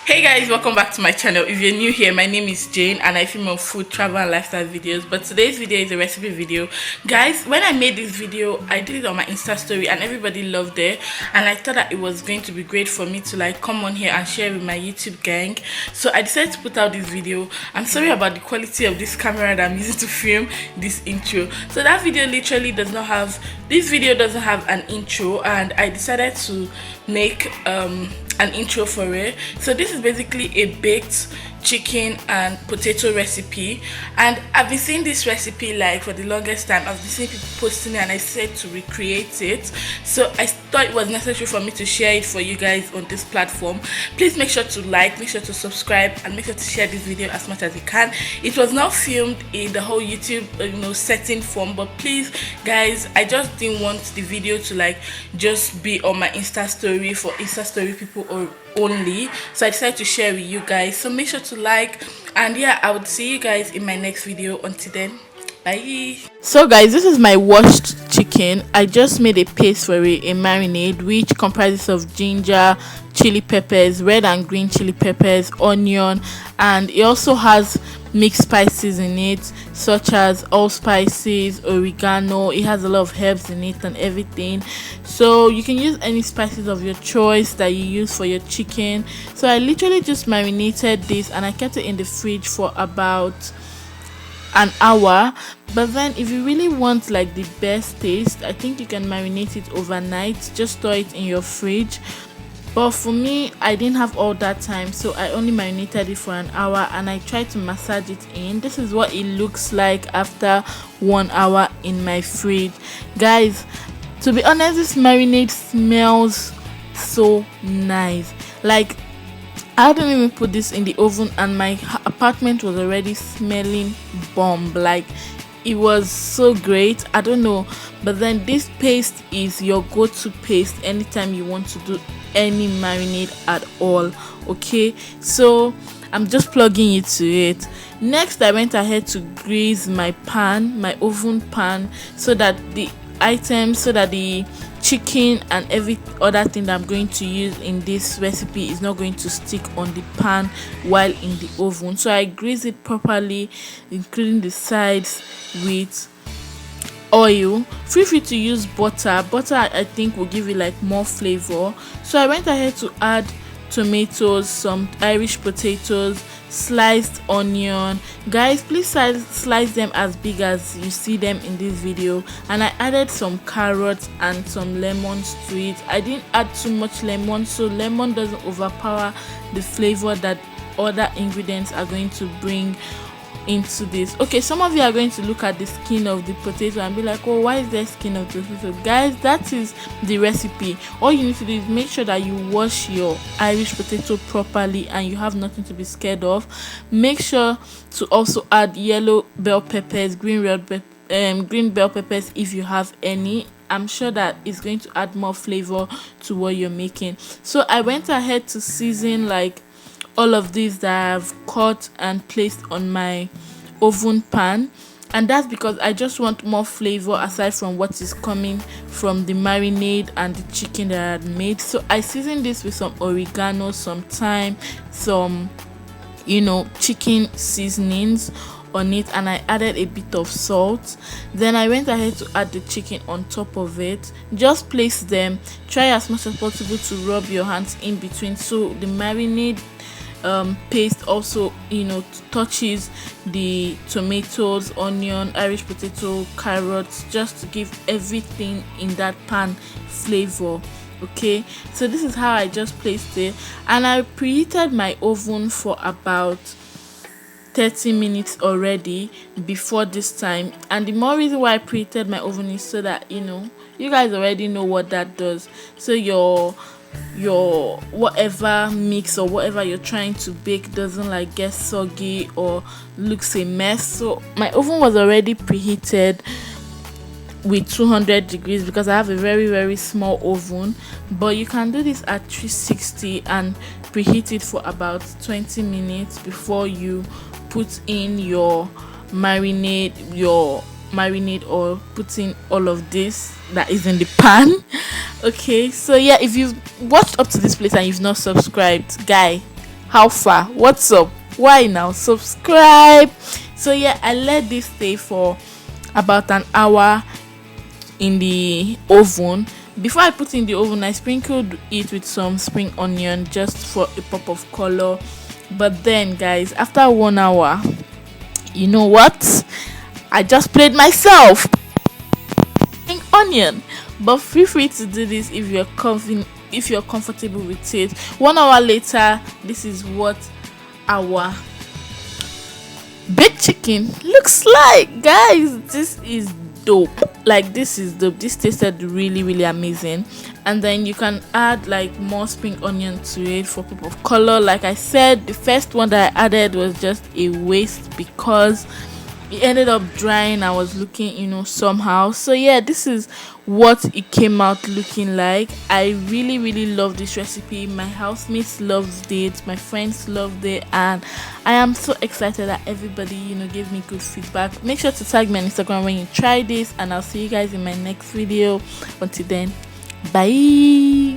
Hey guys, welcome back to my channel. If you're new here, my name is Jane and I film on food, travel and lifestyle videos, but today's video is a recipe video. Guys, when I made this video, I did it on my Insta story and everybody loved it, and I thought that it was going to be great for me to like come on here and share with my YouTube gang. So I decided to put out this video. I'm sorry about the quality of this camera that I'm using to film this intro. So that video literally does not have, this video doesn't have an intro, and I decided to make an intro for it. So this is basically a baked chicken and potato recipe, and I've been seeing this recipe like for the longest time. I've been seeing people posting it and I said to recreate it, so I thought it was necessary for me to share it for you guys on this platform. Please make sure to like, make sure to subscribe, and make sure to share this video as much as you can. It was not filmed in the whole YouTube setting form, but please guys, I just didn't want the video to like just be on my Insta story for Insta story people or only, so I decided to share with you guys. So make sure to like, and yeah, I would see you guys in my next video. Until then, bye. So guys, this is my washed chicken. I just made a paste for it, a marinade, which comprises of ginger, chili peppers, red and green chili peppers, onion, and it also has mixed spices in it, such as allspices, oregano. It has a lot of herbs in it and everything, so you can use any spices of your choice that you use for your chicken. So I literally just marinated this and I kept it in the fridge for about an hour. But then if you really want like the best taste, I think you can marinate it overnight, just store it in your fridge. But for me, I didn't have all that time, so I only marinated it for an hour and I tried to massage it in. This is what it looks like after 1 hour in my fridge. Guys, to be honest, this marinade smells so nice. Like, I didn't even put this in the oven and my apartment was already smelling bomb. Like, it was so great. I don't know, but then this paste is your go-to paste anytime you want to do any marinade at all. Okay, so I'm just plugging it to it. Next, I went ahead to grease my pan, my oven pan, so that the chicken and every other thing that I'm going to use in this recipe is not going to stick on the pan while in the oven. So I grease it properly, including the sides with oil. Feel free to use butter. I think will give it like more flavor. So I went ahead to add tomatoes, some Irish potatoes, sliced onion. Guys, please slice them as big as you see them in this video. And I added some carrots and some lemons to it. I didn't add too much lemon, so lemon doesn't overpower the flavor that other ingredients are going to bring into this. Okay, some of you are going to look at the skin of the potato and be like, oh, why is there skin of the potato? Guys, that is the recipe. All you need to do is make sure that you wash your Irish potato properly and you have nothing to be scared of. Make sure to also add yellow bell peppers, green bell peppers if you have any. I'm sure that it's going to add more flavor to what you're making. So I went ahead to season like all of these that I've cut and placed on my oven pan, and that's because I just want more flavor aside from what is coming from the marinade and the chicken that I had made. So I seasoned this with some oregano, some thyme, some chicken seasonings on it, and I added a bit of salt. Then I went ahead to add the chicken on top of it. Just place them, try as much as possible to rub your hands in between so the marinade paste also touches the tomatoes, onion, Irish potato, carrots, just to give everything in that pan flavor. Okay, so this is how I just placed it, and I preheated my oven for about 30 minutes already before this time. And the more reason why I preheated my oven is so that you guys already know what that does, so your whatever mix or whatever you're trying to bake doesn't like get soggy or looks a mess. So my oven was already preheated with 200 degrees because I have a very small oven, but you can do this at 360 and preheat it for about 20 minutes before you put in your marinade, your marinade or putting all of this that is in the pan. Okay, so yeah, if you've watched up to this place and you've not subscribed, guy, how far? What's up? Why now? Subscribe. So yeah, I let this stay for about an hour in the oven. Before I put in the oven, I sprinkled it with some spring onion just for a pop of color. But then guys, after 1 hour, you know what, I just played myself spring onion. But feel free to do this if you're comfortable with it. 1 hour later, this is what our baked chicken looks like. Guys, this is dope. Like, this is dope. This tasted really amazing. And then you can add like more spring onion to it for pop of color. Like I said, the first one that I added was just a waste because it ended up drying. I was looking, somehow. So yeah, this is what it came out looking like. I really love this recipe. My housemates loved it, my friends loved it, and I am so excited that everybody gave me good feedback. Make sure to tag me on Instagram when you try this, and I'll see you guys in my next video. Until then, bye.